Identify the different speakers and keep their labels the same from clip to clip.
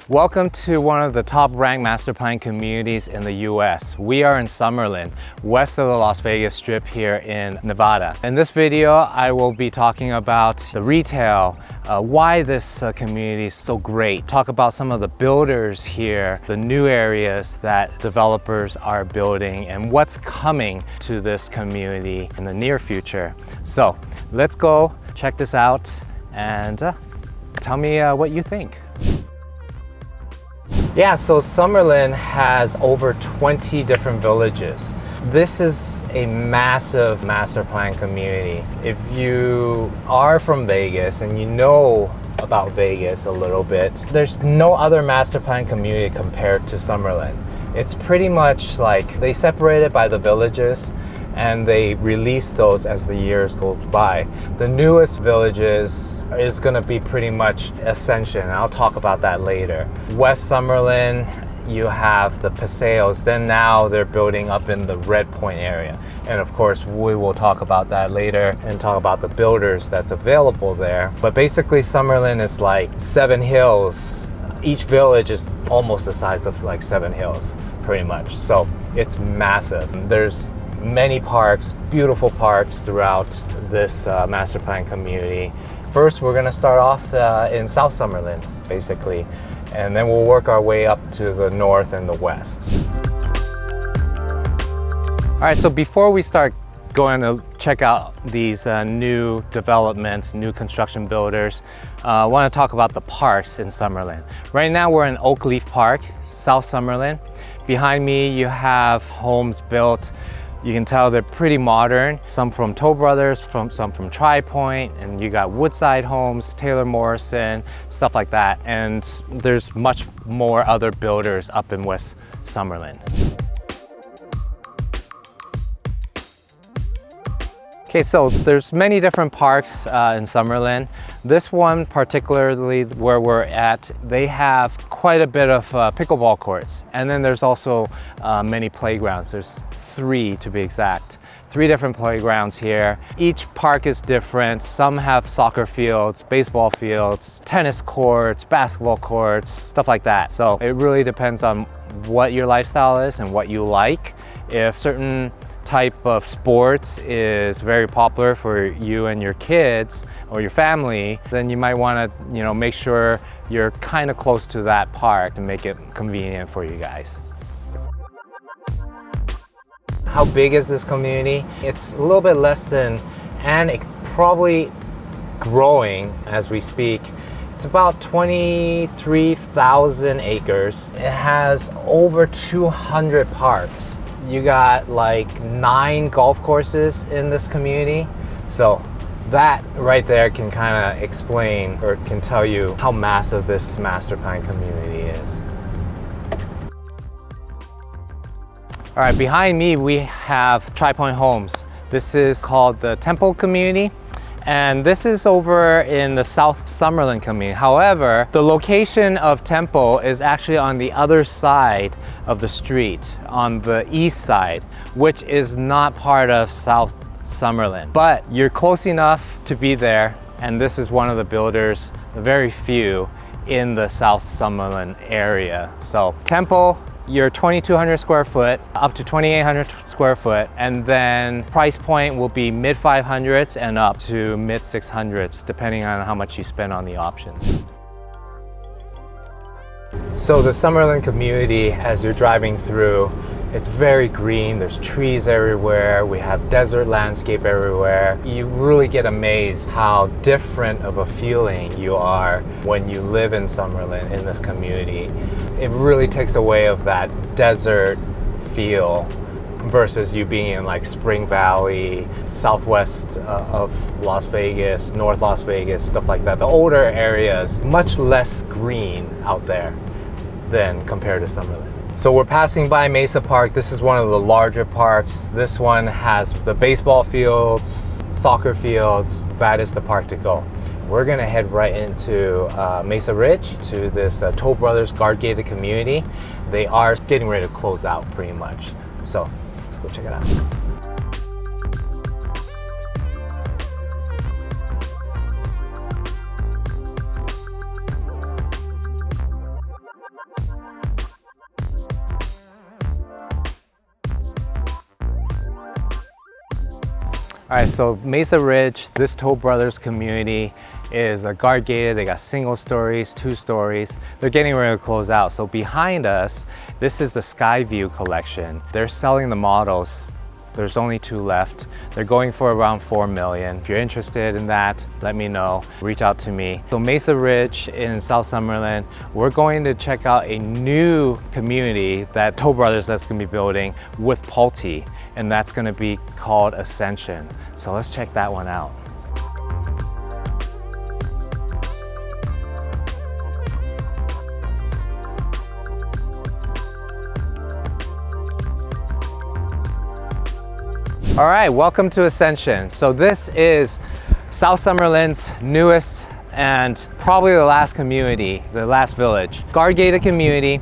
Speaker 1: Welcome to one of the top-ranked master plan communities in the US. We are in Summerlin, west of the Las Vegas Strip here in Nevada. In this video, I will be talking about the retail, why this community is so great, talk about some of the builders here, the new areas that developers are building, and what's coming to this community in the near future. So let's go check this out and tell me what you think. Yeah, so Summerlin has over 20 different villages. This is a massive master plan community. If you are from Vegas and you know about Vegas a little bit, there's no other master plan community compared to Summerlin. It's pretty much like they separate it by the villages and they release those as the years go by. The newest villages is gonna be pretty much Ascension, and I'll talk about that later. West Summerlin, you have the Paseos, then now they're building up in the Red Point area. And of course, we will talk about that later and talk about the builders that's available there. But basically Summerlin is like 7 hills. Each village is almost the size of like 7 hills, pretty much. So it's massive. There's many parks, beautiful parks throughout this master plan community. First, we're gonna start off in South Summerlin, basically, and then we'll work our way up to the north and the west. All right, so before we start going to check out these new developments, new construction builders, I wanna talk about the parks in Summerlin. Right now, we're in Oak Leaf Park, South Summerlin. Behind me, you have homes built. You can tell they're pretty modern. Some from Toll Brothers, some from Tri Point, and you got Woodside Homes, Taylor Morrison, stuff like that. And there's much more other builders up in West Summerlin. Okay, so there's many different parks in Summerlin. This one, particularly where we're at, they have quite a bit of pickleball courts. And then there's also many playgrounds. There's 3 to be exact. 3 different playgrounds here. Each park is different. Some have soccer fields, baseball fields, tennis courts, basketball courts, stuff like that. So it really depends on what your lifestyle is and what you like. If certain type of sports is very popular for you and your kids or your family, then you might want to, make sure you're kind of close to that park to make it convenient for you guys. How big is this community? It's a little bit less than, and it probably growing as we speak. It's about 23,000 acres. It has over 200 parks. You got like 9 golf courses in this community. So that right there can kind of explain or can tell you how massive this master plan community is. All right, behind me we have Tri Point Homes. This is called the Temple community, and this is over in the South Summerlin community. However, the location of Temple is actually on the other side of the street, on the east side, which is not part of South Summerlin. But you're close enough to be there, and this is one of the builders, very few, in the South Summerlin area. So Temple, you're 2,200 square foot up to 2,800 square foot, and then price point will be mid 500s and up to mid 600s depending on how much you spend on the options. So the Summerlin community, as you're driving through, it's very green. There's trees everywhere. We have desert landscape everywhere. You really get amazed how different of a feeling you are when you live in Summerlin, in this community. It really takes away of that desert feel versus you being in like Spring Valley, southwest of Las Vegas, North Las Vegas, stuff like that. The older areas, much less green out there than compared to Summerlin. So we're passing by Mesa Park. This is one of the larger parks. This one has the baseball fields, soccer fields. That is the park to go. We're gonna head right into Mesa Ridge to this Toll Brothers guard gated community. They are getting ready to close out pretty much. So let's go check it out. All right, so Mesa Ridge, this Toll Brothers community is guard gated. They got single stories, 2 stories. They're getting ready to close out. So behind us, this is the Skyview collection. They're selling the models. There's only 2 left. They're going for around $4 million. If you're interested in that, let me know. Reach out to me. So Mesa Ridge in South Summerlin, we're going to check out a new community that Toll Brothers that's going to be building with Pulte, and that's going to be called Ascension. So let's check that one out. All right, welcome to Ascension. So this is South Summerlin's newest and probably the last community, the last village. Guard gated community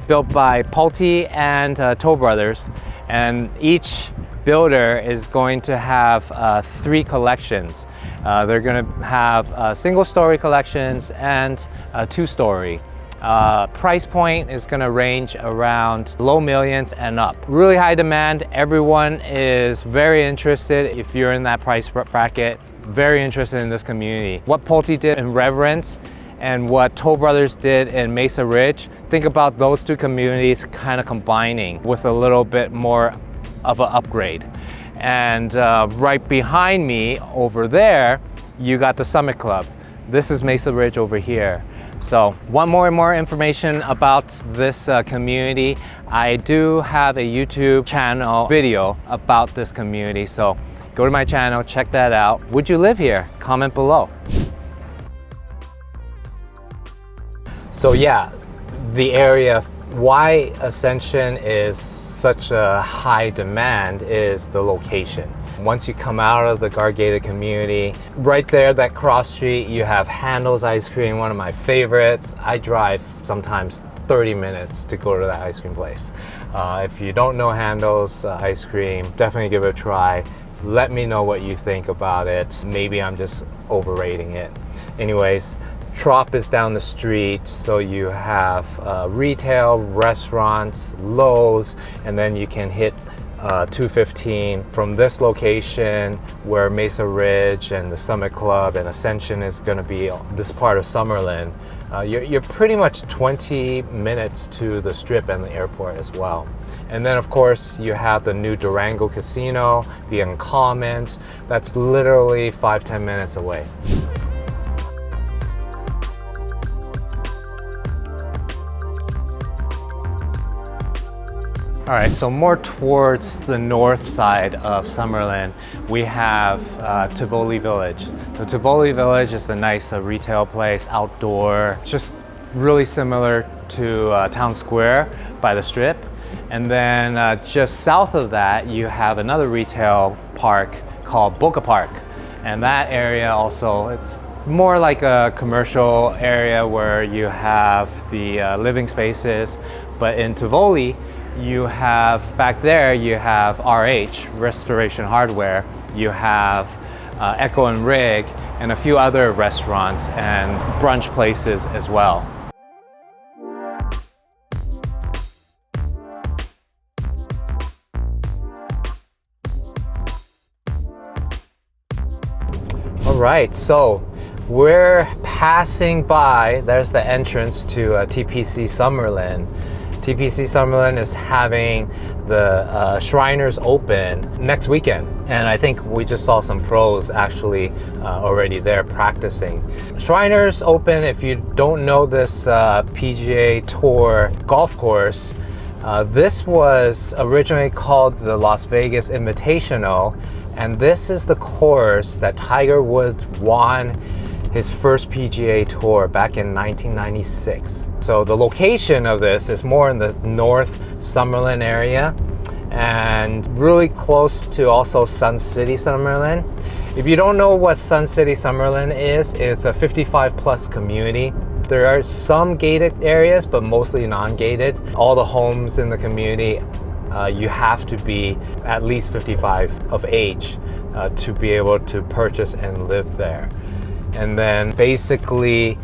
Speaker 1: built by Pulte and Toll Brothers, and each builder is going to have 3 collections. They're going to have single story collections and 2-story. Price point is going to range around low millions and up. Really high demand. Everyone is very interested. If you're in that price bracket, very interested in this community. What Pulte did in Reverence and what Toll Brothers did in Mesa Ridge, think about those 2 communities kind of combining with a little bit more of an upgrade. And right behind me over there, you got the Summit Club. This is Mesa Ridge over here. So want more information about this community, I do have a YouTube channel video about this community. So go to my channel, check that out. Would you live here? Comment below. So yeah, the area, why Ascension is such a high demand is the location. Once you come out of the guard gated community, right there, that cross street, you have Handel's Ice Cream, one of my favorites. I drive sometimes 30 minutes to go to that ice cream place. If you don't know Handel's Ice Cream, definitely give it a try. Let me know what you think about it. Maybe I'm just overrating it. Anyways, Trop is down the street, so you have retail, restaurants, Lowe's, and then you can hit 215 from this location where Mesa Ridge and the Summit Club and Ascension is going to be this part of Summerlin. You're pretty much 20 minutes to the Strip and the airport as well. And then of course you have the new Durango Casino, the Uncommons. That's literally 5-10 minutes away. All right, so more towards the north side of Summerlin, we have Tivoli Village. So Tivoli Village is a nice retail place, outdoor, just really similar to Town Square by the Strip. And then just south of that, you have another retail park called Boca Park. And that area also, it's more like a commercial area where you have the living spaces. But in Tivoli, you have, back there, you have RH, Restoration Hardware. You have Echo and Rig, and a few other restaurants and brunch places as well. All right, so we're passing by, there's the entrance to TPC Summerlin. TPC Summerlin is having the Shriners open next weekend, and I think we just saw some pros actually already there practicing. Shriners open, if you don't know this PGA Tour golf course, this was originally called the Las Vegas Invitational, and this is the course that Tiger Woods won his first PGA Tour back in 1996. So the location of this is more in the North Summerlin area and really close to also Sun City Summerlin. If you don't know what Sun City Summerlin is, it's a 55+ community. There are some gated areas, but mostly non-gated. All the homes in the community, you have to be at least 55 of age to be able to purchase and live there. And then basically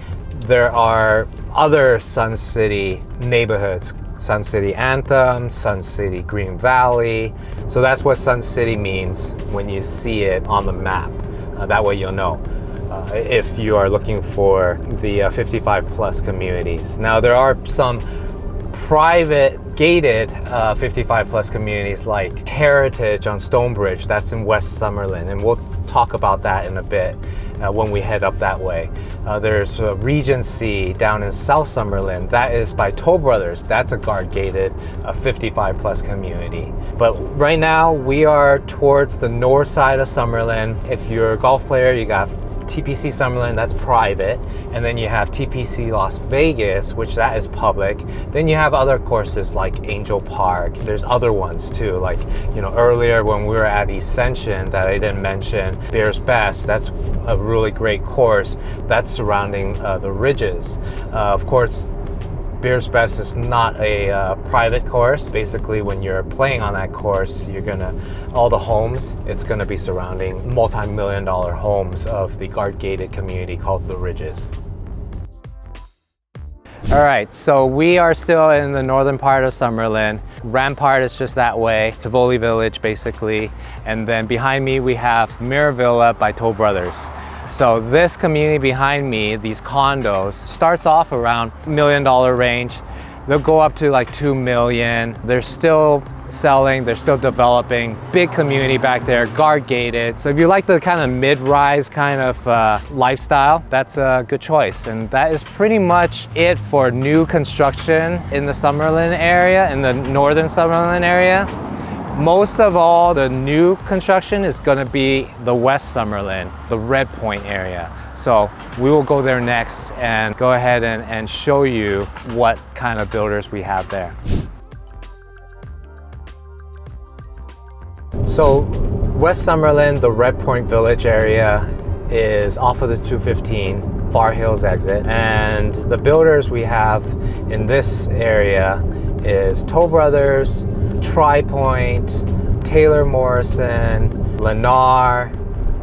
Speaker 1: there are other Sun City neighborhoods Sun City Anthem, Sun City Green Valley. So that's what Sun City means when you see it on the map. That way you'll know if you are looking for the 55 plus communities. Now there are some private gated 55 plus communities like Heritage on Stonebridge, that's in West Summerlin, and we'll talk about that in a bit when we head up that way. There's Regency down in South Summerlin, that is by Toll Brothers, that's a guard gated 55 plus community. But right now we are towards the north side of Summerlin. If you're a golf player, you got TPC Summerlin, that's private, and then you have TPC Las Vegas, which that is public. Then you have other courses like Angel Park. There's other ones too, like, you know, earlier when we were at Ascension that I didn't mention, Bears Best, that's a really great course that's surrounding the ridges. Of course, Bears Best is not a private course. Basically, when you're playing on that course, you're gonna, all the homes, it's gonna be surrounding multi-million-dollar homes of the guard-gated community called the Ridges. All right, so we are still in the northern part of Summerlin. Rampart is just that way, Tivoli Village basically. And then behind me, we have Miravilla by Toll Brothers. So this community behind me, these condos, starts off around $1 million range. They'll go up to like 2 million. They're still selling, they're still developing. Big community back there, guard gated. So if you like the kind of mid-rise kind of lifestyle, that's a good choice. And that is pretty much it for new construction in the Summerlin area, in the northern Summerlin area. Most of all, the new construction is going to be the West Summerlin, the Red Point area. So we will go there next and go ahead and show you what kind of builders we have there. So West Summerlin, the Red Point Village area, is off of the 215 Far Hills exit. And the builders we have in this area is Toll Brothers, TriPoint, Taylor Morrison, Lennar,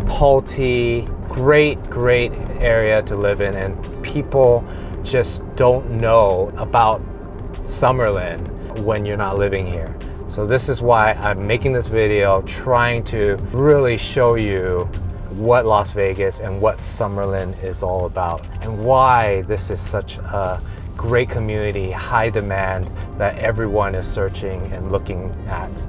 Speaker 1: Pulte. Great area to live in, and people just don't know about Summerlin when you're not living here. So this is why I'm making this video, trying to really show you what Las Vegas and what Summerlin is all about, and why this is such a great community, high demand, that everyone is searching and looking at.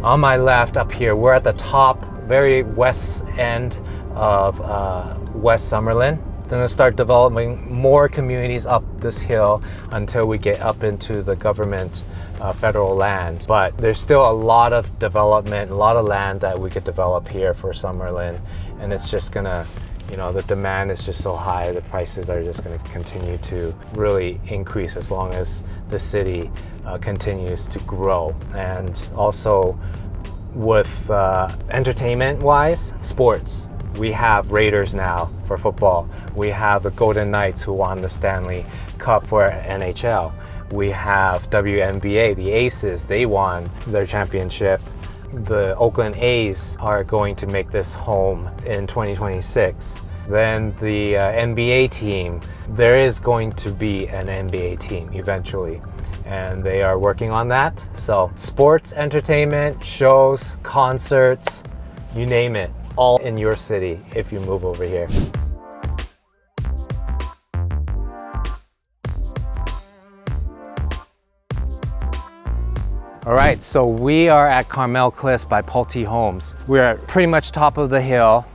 Speaker 1: On my left up here, we're at the top, very west end of West Summerlin. Then we'll start developing more communities up this hill until we get up into the government federal land. But there's still a lot of development, a lot of land that we could develop here for Summerlin, and it's just gonna, you know, the demand is just so high, the prices are just going to continue to really increase as long as the city continues to grow. And also with entertainment wise, sports. We have Raiders now for football. We have the Golden Knights who won the Stanley Cup for NHL. We have WNBA, the Aces, they won their championship. The Oakland A's are going to make this home in 2026. Then the NBA team, there is going to be an NBA team eventually, and they are working on that. So sports, entertainment, shows, concerts, you name it, all in your city if you move over here. All right, so we are at Carmel Cliffs by Pulte Homes. We're at pretty much top of the hill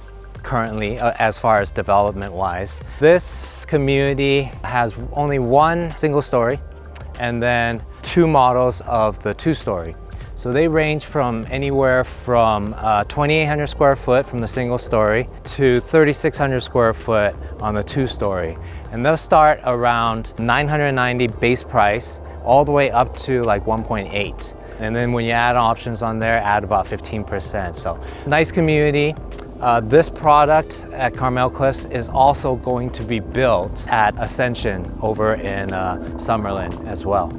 Speaker 1: currently as far as development wise. This community has only one single story and then two models of the two-story. So they range from anywhere from 2,800 square foot from the single story to 3,600 square foot on the two-story. And they'll start around $990 base price all the way up to like 1.8. And then when you add options on there, add about 15%. So nice community. This product at Carmel Cliffs is also going to be built at Ascension over in Summerlin as well.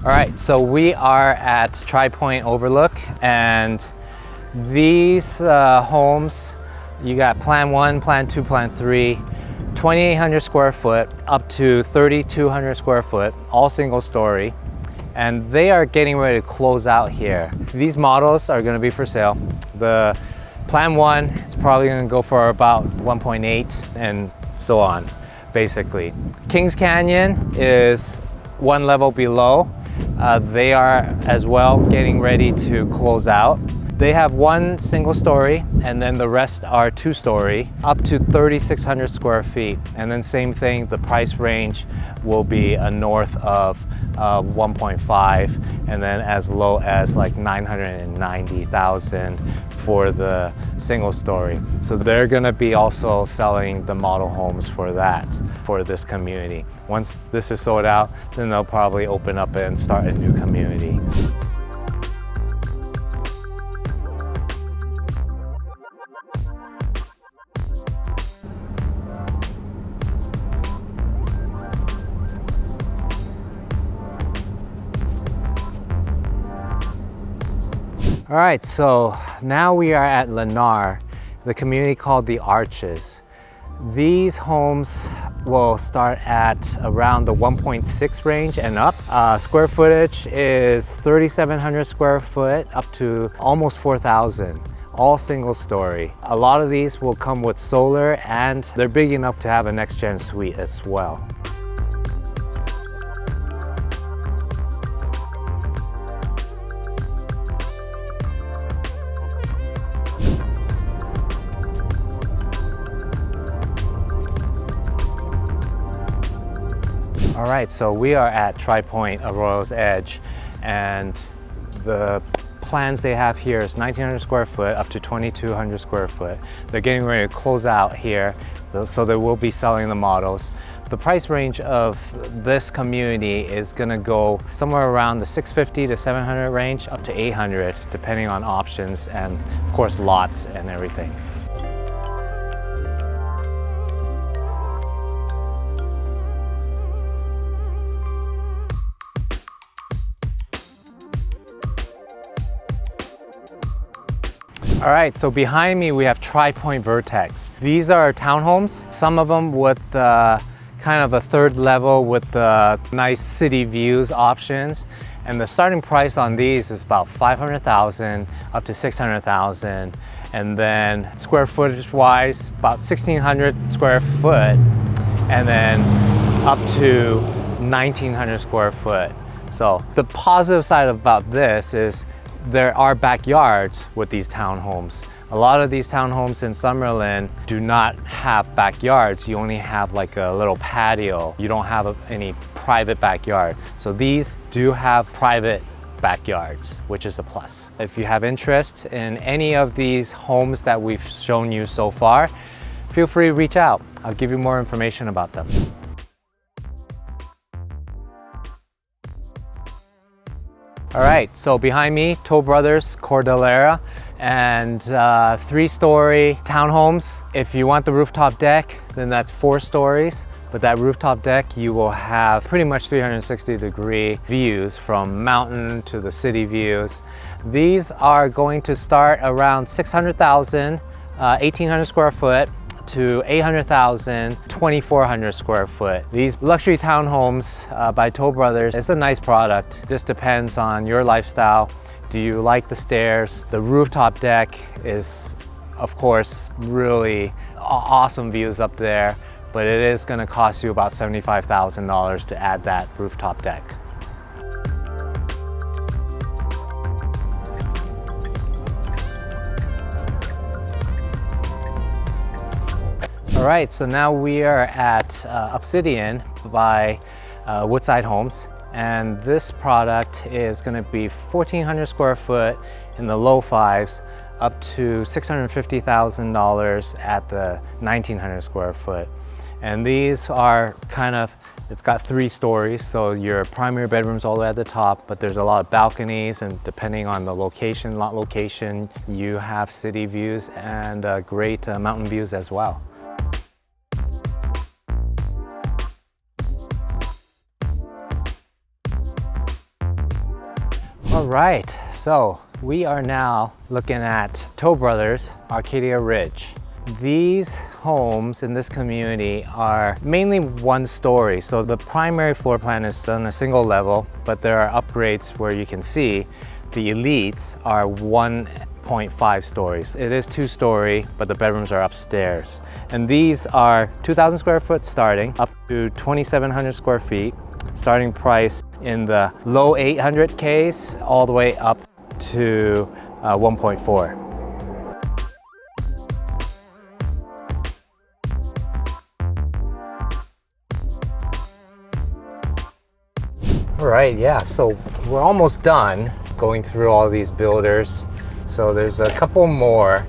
Speaker 1: All right, so we are at TriPoint Overlook, and these homes, You got Plan 1, Plan 2, Plan 3, 2,800 square foot up to 3,200 square foot, all single story. And they are getting ready to close out here. These models are going to be for sale. The Plan 1 is probably going to go for about 1.8 and so on, basically. Kings Canyon is one level below. They are as well getting ready to close out. They have one single story and then the rest are two story up to 3,600 square feet. And then same thing, the price range will be north of 1.5 and then as low as like 990,000 for the single story. So they're gonna be also selling the model homes for that, for this community. Once this is sold out, then they'll probably open up and start a new community. All right, so now we are at Lennar, the community called the Arches. These homes will start at around the 1.6 range and up. Square footage is 3,700 square foot up to almost 4,000, all single story. A lot of these will come with solar and they're big enough to have a next-gen suite as well. All right, so we are at Tri-Point Arroyo's Edge, and the plans they have here is 1,900 square foot up to 2,200 square foot. They're getting ready to close out here, so they will be selling the models. The price range of this community is gonna go somewhere around the 650 to 700 range, up to 800, depending on options and of course lots and everything. All right, so behind me we have Tri-Point Vertex. These are townhomes, some of them with kind of a third level with the nice city views options. And the starting price on these is about 500,000 up to 600,000. And then square footage wise, about 1,600 square foot, and then up to 1,900 square foot. So the positive side about this is there are backyards with these townhomes. A lot of these townhomes in Summerlin do not have backyards. You only have like a little patio. You don't have any private backyard. So these do have private backyards, which is a plus. If you have interest in any of these homes that we've shown you so far, feel free to reach out. I'll give you more information about them. All right, so behind me, Toll Brothers Cordillera, and 3-story townhomes. If you want the rooftop deck, then that's 4 stories. But that rooftop deck, you will have pretty much 360-degree views from mountain to the city views. These are going to start around 600,000, 1,800 square foot, to 800,000, 2,400 square foot. These luxury townhomes by Toll Brothers, it's a nice product. Just depends on your lifestyle. Do you like the stairs? The rooftop deck is, of course, really awesome views up there, but it is going to cost you about $75,000 to add that rooftop deck. All right, so now we are at Obsidian by Woodside Homes, and this product is going to be 1,400 square foot in the low 5s up to $650,000 at the 1,900 square foot. And these are kind of, it's got 3 stories, so your primary bedroom's all the way at the top, but there's a lot of balconies, and depending on the location, lot location, you have city views and great mountain views as well. All right, so we are now looking at Toll Brothers Arcadia Ridge. These homes in this community are mainly one story. So the primary floor plan is on a single level, but there are upgrades where you can see the elites are 1.5 stories. It is 2-story, but the bedrooms are upstairs. And these are 2,000 square foot starting up to 2,700 square feet. Starting price in the low 800Ks all the way up to 1.4. All right, yeah, so we're almost done going through all these builders. So there's a couple more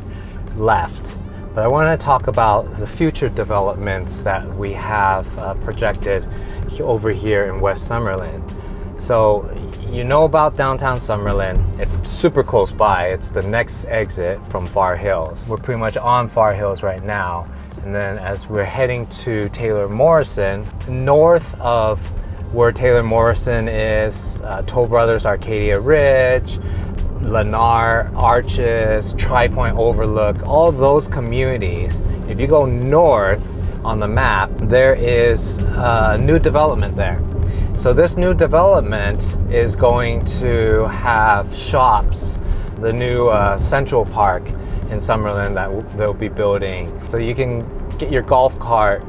Speaker 1: left, but I want to talk about the future developments that we have projected over here in West Summerlin. So you know about downtown Summerlin. It's super close by. It's the next exit from Far Hills. We're pretty much on Far Hills right now. And then as we're heading to Taylor Morrison, north of where Taylor Morrison is, Toll Brothers Arcadia Ridge, Lennar Arches, Tri-Point Overlook, all those communities, if you go north on the map, there is a new development there. So this new development is going to have shops, the new Central Park in Summerlin that they'll be building. So you can get your golf cart,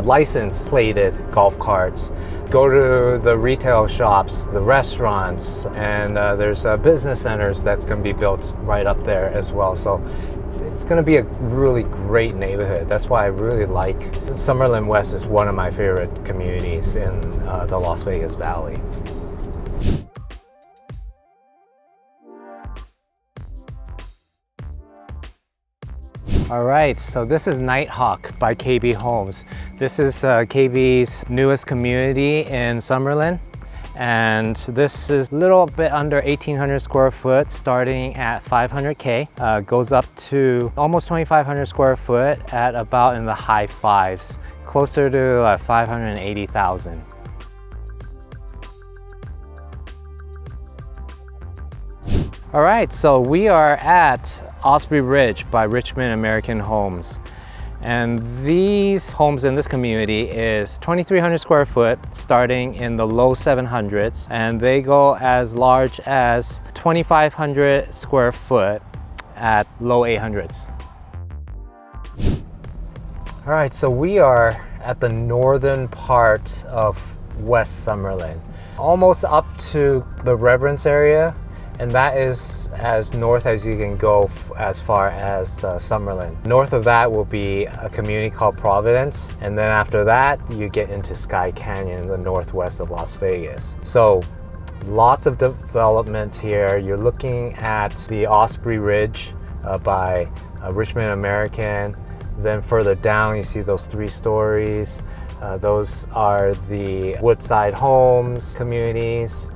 Speaker 1: license plated golf carts, go to the retail shops, the restaurants, and there's business centers that's going to be built right up there as well. So it's going to be a really great neighborhood. That's why I really like Summerlin West. Is one of my favorite communities in the Las Vegas Valley. All right, so this is Nighthawk by KB Homes. This is KB's newest community in Summerlin. And this is a little bit under 1,800 square foot, starting at 500K. Goes up to almost 2,500 square foot at about in the high fives, closer to 580,000. All right, so we are at Osprey Ridge by Richmond American Homes. And these homes in this community is 2,300 square foot, starting in the low 700s, and they go as large as 2,500 square foot at low 800s. All right, so we are at the northern part of West Summerlin, almost up to the Reverence area. And that is as north as you can go as far as Summerlin. North of that will be a community called Providence. And then after that, you get into Sky Canyon in the northwest of Las Vegas. So lots of development here. You're looking at the Osprey Ridge by Richmond American. Then further down, you see those 3 stories. Those are the Woodside Homes communities.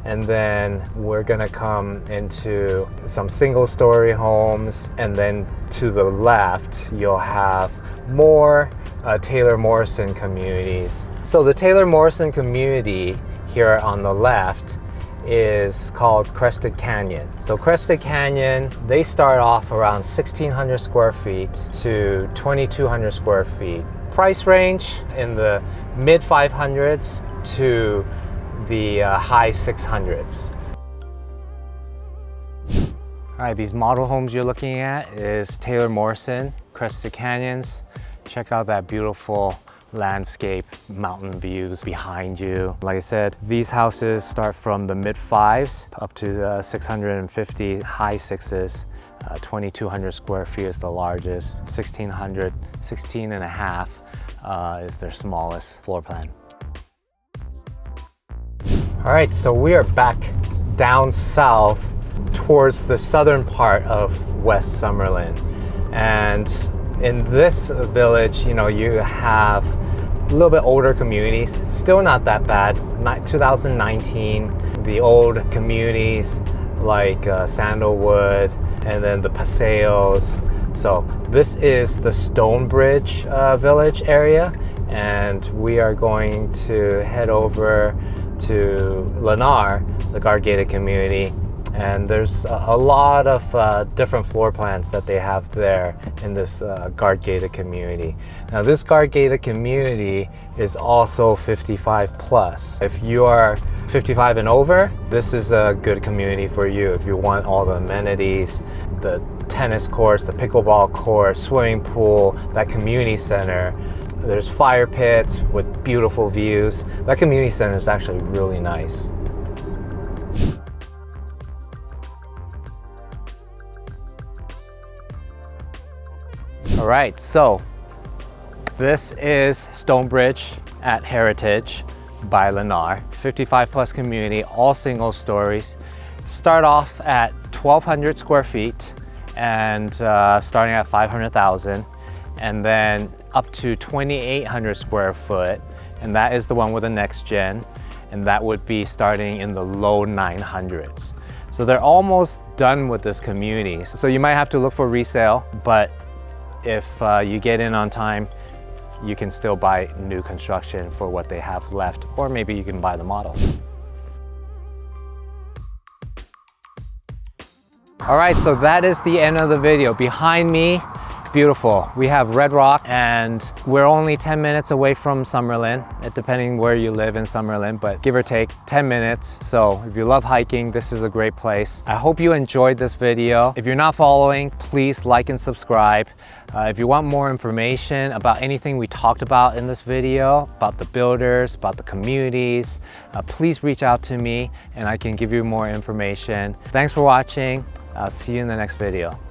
Speaker 1: And then we're gonna come into some single-story homes, and then to the left you'll have more Taylor Morrison communities. So the Taylor Morrison community here on the left is called Crested Canyon. So Crested Canyon, they start off around 1,600 square feet to 2,200 square feet. Price range in the mid 500s to the high 600s. All right, these model homes you're looking at is Taylor Morrison, Crested Canyons. Check out that beautiful landscape, mountain views behind you. Like I said, these houses start from the mid 5s up to 650, high 6s. 2,200 square feet is the largest. 1,600, 16 and a half is their smallest floor plan. All right, so we are back down south towards the southern part of West Summerlin. And in this village, you know, you have a little bit older communities, still not that bad. 2019, the old communities like Sandalwood and then the Paseos. So this is the Stonebridge village area, and we are going to head over to Lennar, the guard gated community, And there's a lot of different floor plans that they have there in this guard gated community. Now this guard gated community is also 55 plus. If you are 55 and over, this is a good community for you. If you want all the amenities, the tennis courts, the pickleball court, swimming pool, that community center. There's fire pits with beautiful views. That community center is actually really nice. All right, so this is Stonebridge at Heritage by Lennar. 55 plus community, all single stories. Start off at 1,200 square feet and starting at 500,000, and then up to 2,800 square foot, and that is the one with the next gen, and that would be starting in the low 900s. So they're almost done with this community. So you might have to look for resale, but if you get in on time, you can still buy new construction for what they have left, or maybe you can buy the model. All right, so that is the end of the video. Behind me, beautiful. We have Red Rock, and we're only 10 minutes away from Summerlin, depending where you live in Summerlin, but give or take 10 minutes. So if you love hiking, this is a great place. I hope you enjoyed this video. If you're not following, please like and subscribe. If you want more information about anything we talked about in this video, about the builders, about the communities, please reach out to me and I can give you more information. Thanks for watching. I'll see you in the next video.